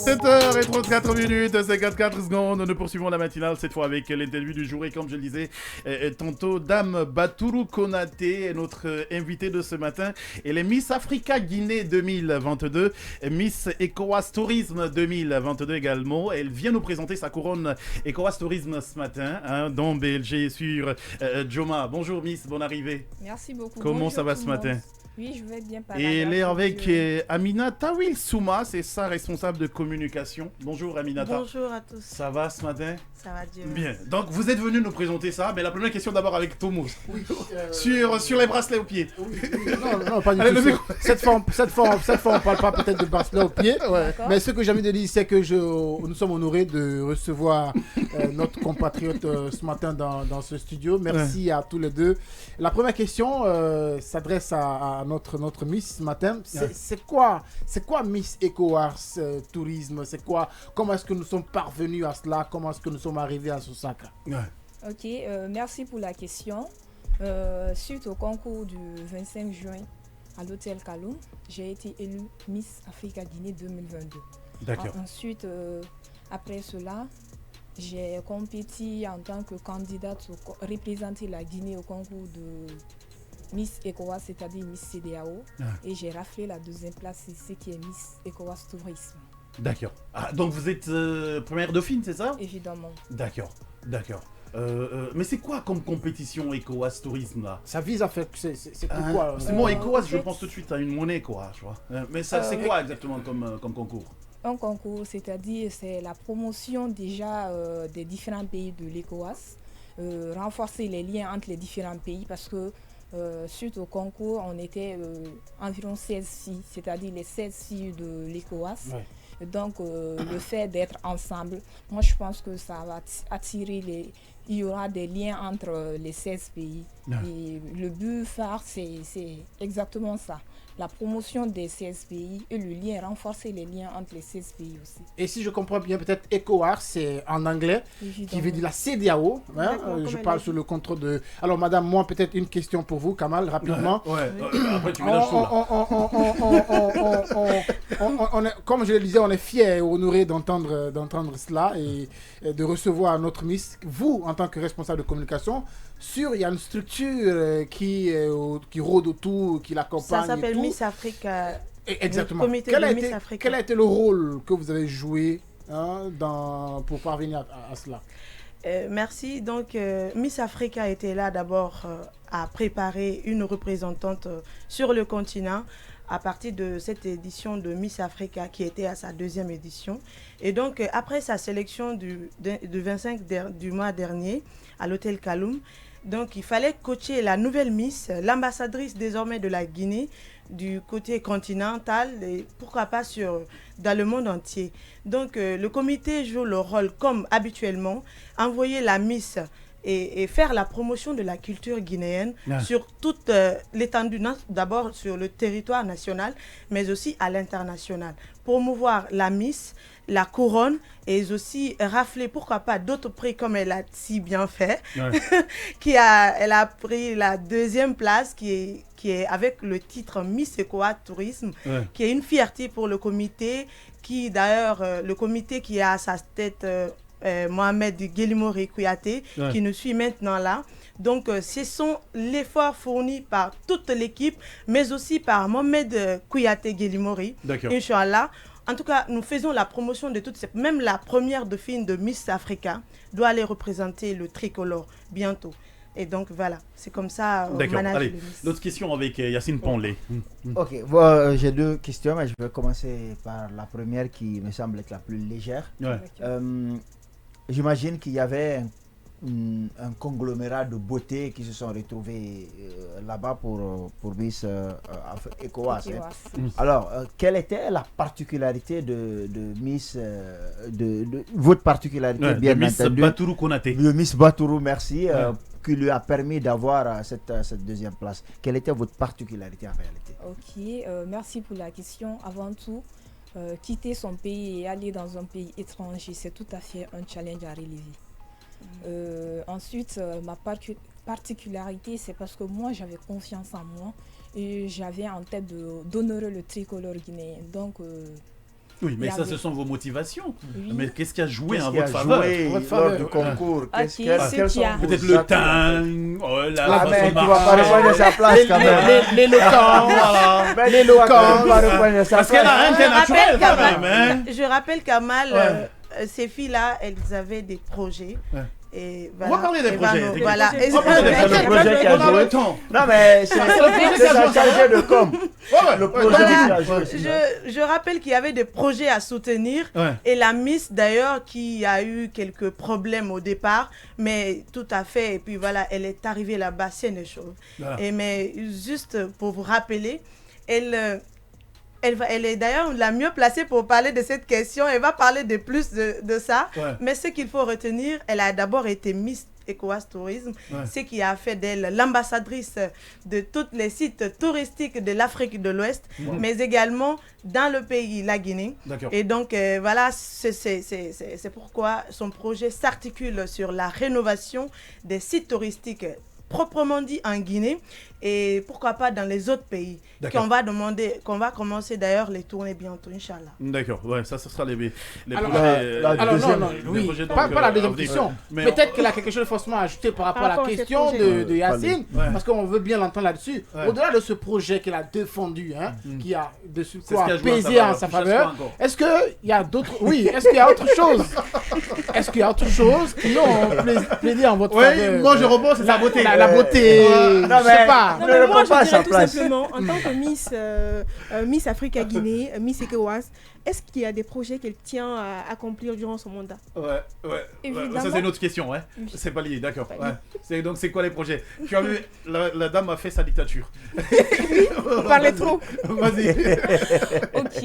7h34 minutes, 54 secondes. Nous poursuivons la matinale, cette fois avec l'interview du jour. Et comme je le disais tantôt, Dame Batourou Konaté est notre invitée de ce matin. Elle est Miss Africa Guinée 2022, Miss ECOWAS Tourisme 2022 également. Elle vient nous présenter sa couronne ECOWAS Tourisme ce matin, dans BLG sur Joma. Bonjour Miss, bonne arrivée. Merci beaucoup. Comment Bonjour ça va ce matin? Oui, je vais bien parler. Et elle est avec Amina Tawil Souma, c'est sa responsable de communication. Bonjour Aminata. Bonjour à tous. Ça va ce matin? Ça va Dieu. Bien. Donc vous êtes venu nous présenter ça, mais la première question d'abord avec Tomos. Oui, sur les bracelets aux pieds. Oui, non, pas du Allez, tout. Cette fois, on parle pas peut-être de bracelet aux pieds. Ouais. Mais ce que j'ai envie de dire, c'est que nous sommes honorés de recevoir notre compatriote ce matin dans ce studio. Merci à tous les deux. La première question s'adresse à notre Miss ce matin. C'est quoi Miss ECOWAS Tourisme? C'est quoi? Comment est-ce que nous sommes parvenus à cela? Comment est-ce que nous sommes arrivés à ce sacre? Ok, merci pour la question. Suite au concours du 25 juin à l'hôtel Kaloum, j'ai été élue Miss Africa Guinée 2022. D'accord. Ensuite, après cela, j'ai compétit en tant que candidate pour représenter la Guinée au concours de Miss ECOWAS, c'est-à-dire Miss CEDEAO. Et j'ai raflé la deuxième place ici qui est Miss ECOWAS Tourisme. D'accord. Ah, donc vous êtes première dauphine, c'est ça? Évidemment. D'accord. Mais c'est quoi comme compétition ECOWAS Tourisme là? Ça vise à faire. C'est quoi C'est moi ECOWAS, je pense tout de suite à une monnaie quoi, tu vois. Mais ça, c'est quoi exactement comme concours? Un concours, c'est-à-dire c'est la promotion déjà des différents pays de l'ECOWAS, renforcer les liens entre les différents pays parce que suite au concours, on était environ 16 filles, c'est-à-dire les 16 filles de l'ECOWAS. Ouais. Donc le fait d'être ensemble, moi je pense que ça va attirer il y aura des liens entre les 16 pays. Ouais. Et le but phare, c'est exactement ça. La promotion des 16 pays et le lien, renforcer les liens entre les 16 pays aussi. Et si je comprends bien, peut-être ECOWAS, c'est en anglais, qui veut dire la CEDEAO. Hein, je parle sous le contrôle de... Alors madame, moi peut-être une question pour vous, Kamal, rapidement. Ouais. Après tu mélanges tout. Comme je le disais, on est fiers et honorés d'entendre cela et de recevoir notre Miss. Vous, en tant que responsable de communication, il y a une structure qui rôde autour, qui l'accompagne. Ça s'appelle Miss Africa. Exactement. Le comité de Miss Africa. Quel a été le rôle que vous avez joué pour parvenir à cela? Merci. Donc, Miss Africa était là d'abord à préparer une représentante sur le continent à partir de cette édition de Miss Africa qui était à sa deuxième édition. Et donc, après sa sélection du 25 du mois dernier à l'hôtel Kaloum, donc il fallait coacher la nouvelle Miss, l'ambassadrice désormais de la Guinée, du côté continental et pourquoi pas dans le monde entier. Donc le comité joue le rôle comme habituellement, envoyer la Miss et faire la promotion de la culture guinéenne sur toute l'étendue, d'abord sur le territoire national, mais aussi à l'international. Promouvoir la Miss, la couronne et aussi rafler, pourquoi pas, d'autres prix comme elle a si bien fait. Elle a pris la deuxième place qui est avec le titre Miss ECOWAS Tourisme, qui est une fierté pour le comité, qui d'ailleurs, le comité qui a à sa tête Mohamed Guélimori Kouyaté, qui nous suit maintenant là. Donc, ce sont l'effort fourni par toute l'équipe, mais aussi par Mohamed Kouyaté Guélimori. Inch'Allah. En tout cas, nous faisons la promotion de toutes ces... Même la première dauphine de Miss Africa doit aller représenter le tricolore bientôt. Et donc, voilà, c'est comme ça on manage le Miss. L'autre question avec Yacine Ponlé. Ok, j'ai deux questions, mais je vais commencer par la première qui me semble être la plus légère. J'imagine qu'il y avait un conglomérat de beauté qui se sont retrouvés là-bas pour Miss ECOWAS. Alors, quelle était la particularité de Miss, votre particularité, bien Miss entendu, Batourou Konaté. de Miss Batourou, merci, qui lui a permis d'avoir cette deuxième place. Quelle était votre particularité en réalité? Ok, merci pour la question. Avant tout, quitter son pays et aller dans un pays étranger, c'est tout à fait un challenge à relever. Ensuite, ma particularité, c'est parce que moi, j'avais confiance en moi et j'avais en tête d'honorer le tricolore guinéen. Donc, Oui, mais ça, ce sont vos motivations. Mais qu'est-ce qui a joué en votre faveur lors du concours? Peut-être le temps, tu vas pas reprendre sa place quand même. L'éloquence, Parce qu'elle a rien de naturel quand même. Je rappelle Kamal, ces filles-là, elles avaient des projets. Et voilà, on va parler des projets. Voilà. On va parler des projets qui a joué. Non, mais c'est ça chargé de com. Le projet je rappelle qu'il y avait des projets à soutenir. Et la Miss, d'ailleurs, qui a eu quelques problèmes au départ, mais tout à fait. Et puis voilà, elle est arrivée là-bas, c'est une chose. Et mais juste pour vous rappeler, elle est d'ailleurs la mieux placée pour parler de cette question. Elle va parler de plus de ça. Mais ce qu'il faut retenir, elle a d'abord été Miss ECOWAS Tourisme, ce qui a fait d'elle l'ambassadrice de tous les sites touristiques de l'Afrique de l'Ouest, mais également dans le pays, la Guinée. Et donc, voilà, c'est pourquoi son projet s'articule sur la rénovation des sites touristiques proprement dit en Guinée et pourquoi pas dans les autres pays qu'on va commencer d'ailleurs les tournées bientôt, Inch'Allah. D'accord, ça ce sera les projets. Pas la deuxième question. Peut-être qu'elle a quelque chose forcément à ajouter par rapport à la question de Yacine, parce qu'on veut bien l'entendre là-dessus. Au-delà de ce projet qu'elle a défendu, qui a dessus quoi pesé en sa faveur, est-ce qu'il y a d'autres... Oui, est-ce qu'il y a autre chose? Est-ce qu'il y a autre chose qui ont plaidé en votre faveur? Oui, moi je repense à sa beauté. La beauté, je sais pas. Non, mais moi, je dirais tout simplement, en tant que Miss Africa Guinée, Miss ECOWAS, est-ce qu'il y a des projets qu'elle tient à accomplir durant son mandat? Ça c'est une autre question, c'est pas lié, d'accord. Donc c'est quoi les projets? Tu as vu, la dame a fait sa dictature. Vous parlez trop. Vas-y. Ok,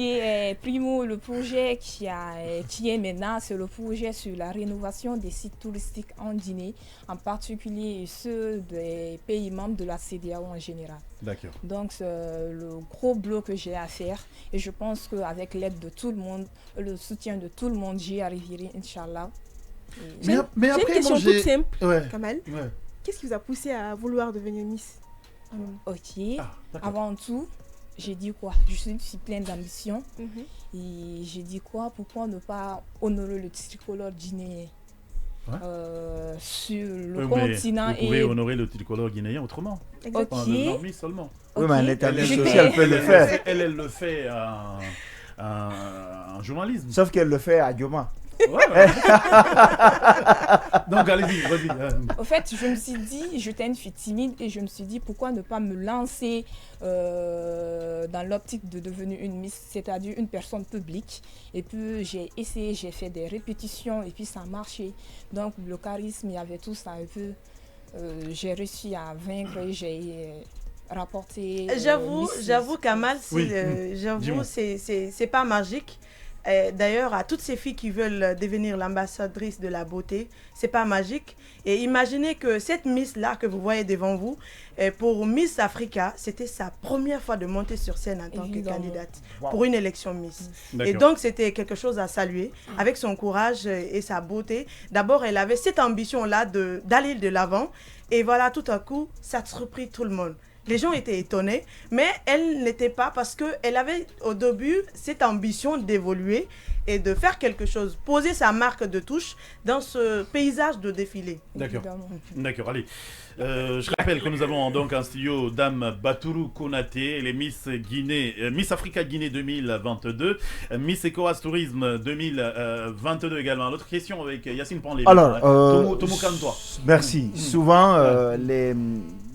primo, le projet qui est maintenant, c'est le projet sur la rénovation des sites touristiques en Guinée, en particulier ceux des pays membres de la CEDEAO en général. D'accord. Donc c'est le gros bloc que j'ai à faire et je pense qu'avec l'aide de tout le monde, le soutien de tout le monde, j'y arriverai, Inch'Allah. Mais après, une question toute simple, Kamal. Qu'est-ce qui vous a poussé à vouloir devenir Miss? Ok, avant tout, j'ai dit quoi? Je suis pleine d'ambition. Et j'ai dit quoi? Pourquoi ne pas honorer le tricolore guinéen sur le continent? Vous pouvez honorer le tricolore guinéen autrement. Exactement. Miss seulement. Oui, mais en état elle peut le faire. Elle le fait en journalisme. Sauf qu'elle le fait à Dioma. Donc allez-y, vas-y. En fait, je me suis dit, j'étais une fille timide et je me suis dit pourquoi ne pas me lancer dans l'optique de devenir une Miss, c'est-à-dire une personne publique. Et puis j'ai essayé, j'ai fait des répétitions et puis ça a marché. Donc le charisme, il y avait tout ça un peu. J'ai réussi à vaincre et j'ai rapporté. J'avoue Kamal, c'est pas magique. D'ailleurs, à toutes ces filles qui veulent devenir l'ambassadrice de la beauté, c'est pas magique. Et imaginez que cette Miss-là que vous voyez devant vous, pour Miss Africa, c'était sa première fois de monter sur scène en tant que candidate pour une élection Miss. Et donc, c'était quelque chose à saluer avec son courage et sa beauté. D'abord, elle avait cette ambition-là d'aller de l'avant. Et voilà, tout à coup, ça surprit tout le monde. Les gens étaient étonnés, mais elle n'était pas parce qu'elle avait au début cette ambition d'évoluer et de faire quelque chose, poser sa marque de touche dans ce paysage de défilé. D'accord, allez. Je rappelle que nous avons donc en studio Dame Batourou Konaté, les Miss Africa Guinée 2022, Miss ECOWAS Tourisme 2022 également. L'autre question avec Yacine Panlé. Alors, toi. Merci. Souvent, les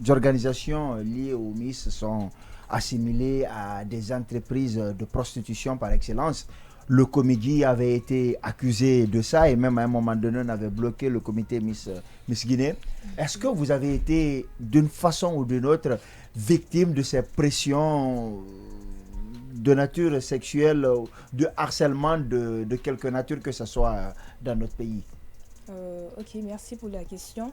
organisations liées aux Miss sont assimilées à des entreprises de prostitution par excellence. Le Comédie avait été accusé de ça et même à un moment donné, on avait bloqué le comité Miss Guinée. Est-ce que vous avez été d'une façon ou d'une autre victime de ces pressions de nature sexuelle, de harcèlement de quelque nature que ce soit dans notre pays? Ok, merci pour la question.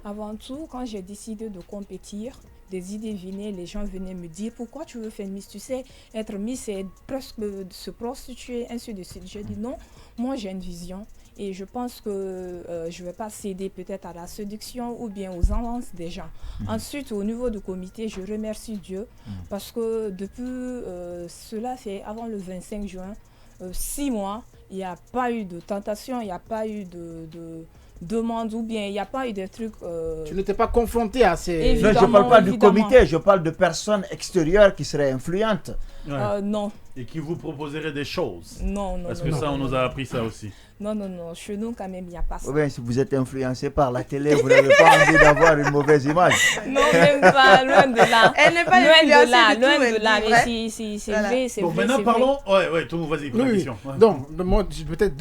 Avant tout, quand j'ai décidé de compétir, des idées venaient, les gens venaient me dire pourquoi tu veux faire Miss? Tu sais, être Miss, c'est presque se prostituer, ainsi de suite. J'ai dit non, moi j'ai une vision et je pense que je ne vais pas céder peut-être à la séduction ou bien aux avances des gens. Ensuite, au niveau du comité, je remercie Dieu parce que depuis cela fait avant le 25 juin, 6 mois, il n'y a pas eu de tentation, il n'y a pas eu de demande ou bien il n'y a pas eu de trucs... Tu n'étais pas confronté à ces... Non, je ne parle pas du comité, je parle de personnes extérieures qui seraient influentes. Non. Et qui vous proposeraient des choses. Non. Parce que ça, on nous a appris ça aussi. Non. Chez nous, quand même, il n'y a pas ça. Bien, si vous êtes influencé par la télé, vous n'avez pas envie d'avoir une mauvaise image. Non, même pas, loin de là. Elle n'est pas loin influencée de là, mais c'est vrai, c'est bon, vrai. maintenant, parlons... Ouais, tout, vas-y, Oui. question. Ouais. Donc, moi, j'ai peut-être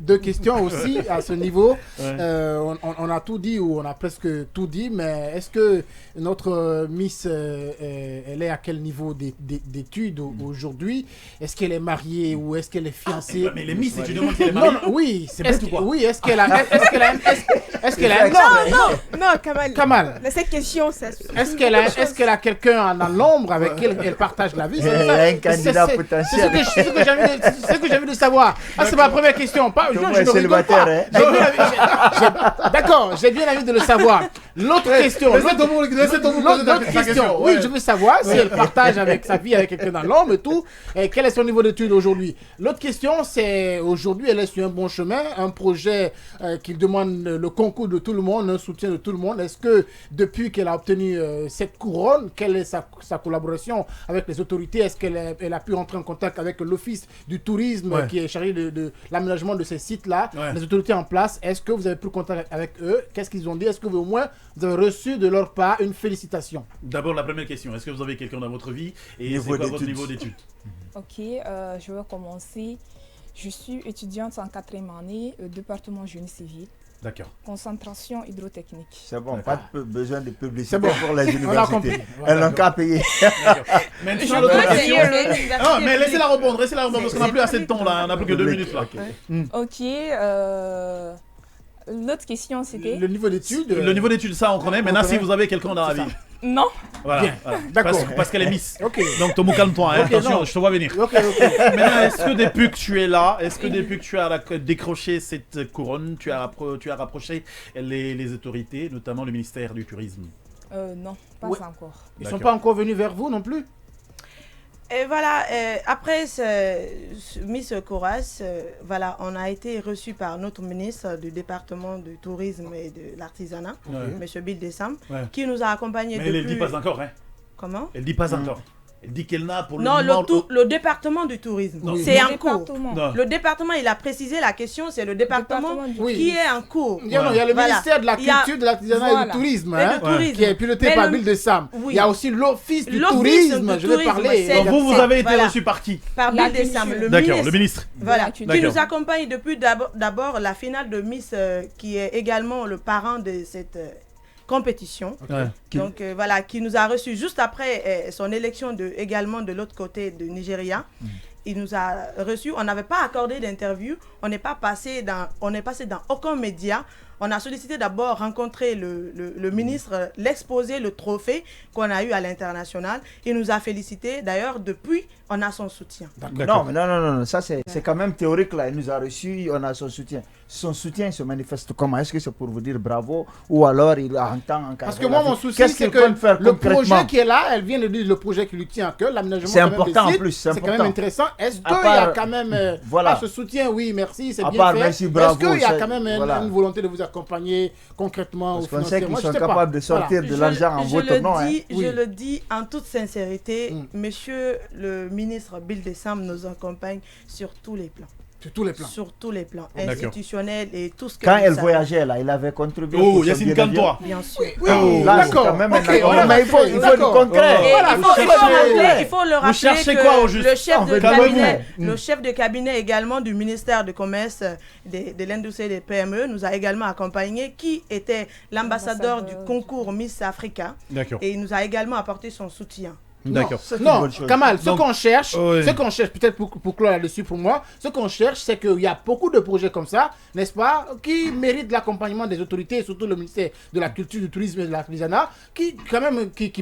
deux questions aussi à ce niveau. On a tout dit, ou on a presque tout dit, mais est-ce que notre Miss, elle est à quel niveau d'études aujourd'hui? Est-ce qu'elle est mariée ou est-ce qu'elle est fiancée? Mais les Miss, si tu demandes si elle est mariée... Non, oui, c'est Est-ce que- oui, est-ce qu'elle a Non, Kamal. Cette question, ça... Est-ce qu'elle a quelqu'un dans l'ombre avec qui elle partage la vie? Il y a un candidat potentiel. C'est ce que j'ai envie de savoir. C'est ma première question. Pas, je ne rigole célibataire, pas. D'accord, j'ai bien envie de le savoir. L'autre question. L'autre question. Oui, je veux savoir si elle partage avec sa vie avec quelqu'un dans l'ombre et tout. Et quel est son niveau d'études aujourd'hui? L'autre question, c'est aujourd'hui, elle est sur un bon chemin, un projet qui demande le concours de tout le monde, un soutien de tout le monde. Est-ce que depuis qu'elle a obtenu cette couronne, quelle est sa collaboration avec les autorités? Est-ce qu'elle a pu entrer en contact avec l'office du tourisme qui est chargé de l'aménagement de ces sites-là, les autorités en place? Est-ce que vous avez pris contact avec eux? Qu'est-ce qu'ils ont dit? Est-ce que au moins vous avez reçu de leur part une félicitation? D'abord, la première question. Est-ce que vous avez quelqu'un dans votre vie et c'est quoi votre niveau d'études? Ok, je vais commencer. Je suis étudiante en 4e année, département génie civil. D'accord. Concentration hydrotechnique. C'est bon, pas besoin de publicité pour les On a universités. compris. Elles n'ont qu'à payer. Maintenant, l'autre question. Mais laissez-la répondre parce qu'on n'a plus assez de temps là. On n'a plus que 2 minutes là. Ok, l'autre question c'était... Le niveau d'études. Le niveau d'études, ça on connaît. Maintenant, si vous avez quelqu'un dans la vie. Non. Voilà. Bien. D'accord. Parce qu'elle est Miss. Ok. Donc, Tomo, calme-toi. Ok, Attention, non. je te vois venir. Ok. Maintenant, est-ce que depuis que tu es là, est-ce que depuis que tu as décroché cette couronne, tu as rapproché les autorités, notamment le ministère du Tourisme? Non, pas encore. Ils ne sont pas encore venus vers vous non plus? Et voilà, après Miss Coras, voilà, on a été reçu par notre ministre du département du tourisme et de l'artisanat, M. Bill Dessam, qui nous a accompagnés Mais depuis... elle ne dit pas encore, hein? Comment? Elle ne dit pas encore. Elle dit qu'elle n'a pour le non, moment... le département du tourisme, c'est en cours. Le département, il a précisé la question, c'est le département qui est en cours. Il y a le ministère de la culture, de l'artisanat et du tourisme, qui est piloté par Bill Dessam. Il y a aussi l'office du tourisme, je vais parler. Donc vous avez été reçu par qui? Par Bill Dessam, le ministre. Voilà, qui nous accompagne depuis d'abord la finale de Miss, qui est également le parent de cette... compétition. Donc voilà, qui nous a reçus juste après son élection également de l'autre côté de Nigeria. Il nous a reçus, on n'avait pas accordé d'interview, on n'est passé dans aucun média. On a sollicité d'abord rencontrer le ministre, l'exposer, le trophée qu'on a eu à l'international. Il nous a félicité. D'ailleurs, depuis, on a son soutien. Non, ça c'est quand même théorique là. Il nous a reçus, on a son soutien. Son soutien se manifeste comment? Est-ce que c'est pour vous dire bravo ou alors il entend... Parce que moi, mon souci, c'est que le projet qui est là, elle vient de dire le projet qui lui tient à cœur, l'aménagement. C'est important en plus, c'est quand même intéressant. Est-ce qu'il y a quand même ce soutien? Oui, merci, c'est bien fait. Est-ce qu'il y a quand même une volonté de vous accompagner concrètement ou financièrement? Parce qu'on sait qu'ils sont capables de sortir de l'argent en votre nom. Je le dis en toute sincérité, monsieur le ministre Bill Dessam nous accompagne sur tous les plans. Sur tous les plans. Sur tous les plans, institutionnels et tout ce que... Quand elle voyageait là, il avait contribué... Oh, Yacine, calme-toi. Bien sûr. D'accord. Mais il faut du concret. Il faut le rappeler que le chef de cabinet également du ministère du Commerce, de l'industrie et des PME nous a également accompagnés, qui était l'ambassadeur du concours Miss Africa. Et il nous a également apporté son soutien. D'accord. Non, Kamal, ce qu'on cherche, peut-être pour clore là-dessus pour moi, ce qu'on cherche, c'est qu'il y a beaucoup de projets comme ça, n'est-ce pas, qui méritent l'accompagnement des autorités, et surtout le ministère de la Culture, du Tourisme et de l'Artisanat, qui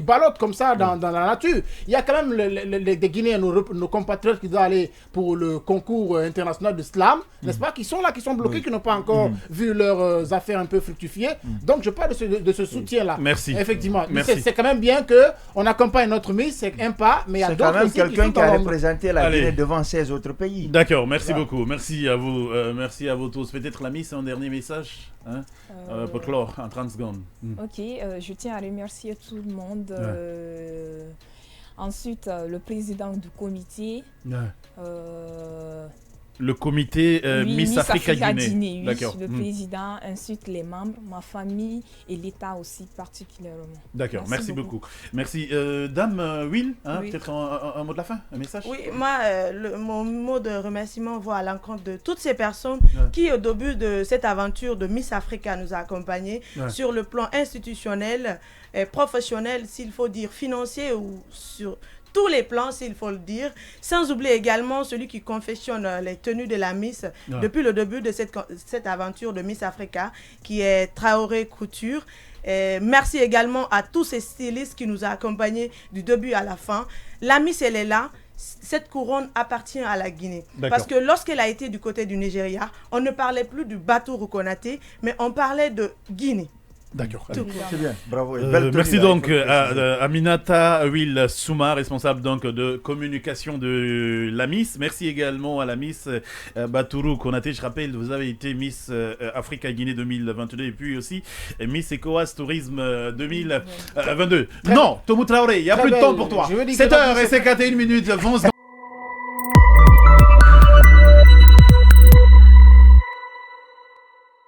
ballottent comme ça dans la nature. Il y a quand même des Guinéens, nos compatriotes qui doivent aller pour le concours international de slam, n'est-ce pas, qui sont là, qui sont bloqués, qui n'ont pas encore vu leurs affaires un peu fructifier. Donc je parle de ce soutien-là. Merci. Effectivement. C'est quand même bien qu'on accompagne notre ministre Miss, c'est un pas, mais il y a C'est quand d'autres même aussi quelqu'un qui a sont représenté la Allez. Guinée devant 16 autres pays. D'accord, merci Voilà. beaucoup. Merci à vous tous. Peut-être la Miss, un dernier message hein, pour clore en 30 secondes. Ok, je tiens à remercier tout le monde. Ensuite, le président du comité. Le comité Oui, Miss Africa Guinée. oui, D'accord. le président, ensuite les membres, ma famille et l'État aussi particulièrement. D'accord, merci beaucoup. Merci. Dame Will, hein, Oui. peut-être un mot de la fin, un message. Oui, moi, mon mot de remerciement va à l'encontre de toutes ces personnes qui, au début de cette aventure de Miss Africa, nous a accompagnés sur le plan institutionnel, professionnel, s'il faut dire financier ou sur tous les plans, s'il faut le dire, sans oublier également celui qui confectionne les tenues de la Miss depuis le début de cette aventure de Miss Africa, qui est Traoré Couture. Merci également à tous ces stylistes qui nous ont accompagnés du début à la fin. La Miss, elle est là. Cette couronne appartient à la Guinée. Parce que lorsqu'elle a été du côté du Nigeria, on ne parlait plus du Batourou Konaté, mais on parlait de Guinée. D'accord. C'est bien, bravo. Merci donc à Aminata Will Souma, responsable donc de communication de la Miss. Merci également à la Miss Batourou Konaté. Je rappelle, vous avez été Miss Africa Guinée 2022 et puis aussi Miss ECOWAS Tourisme 2022. Non, Tomou Traoré, il n'y a plus de temps pour toi. 7h51 minutes, 20 secondes.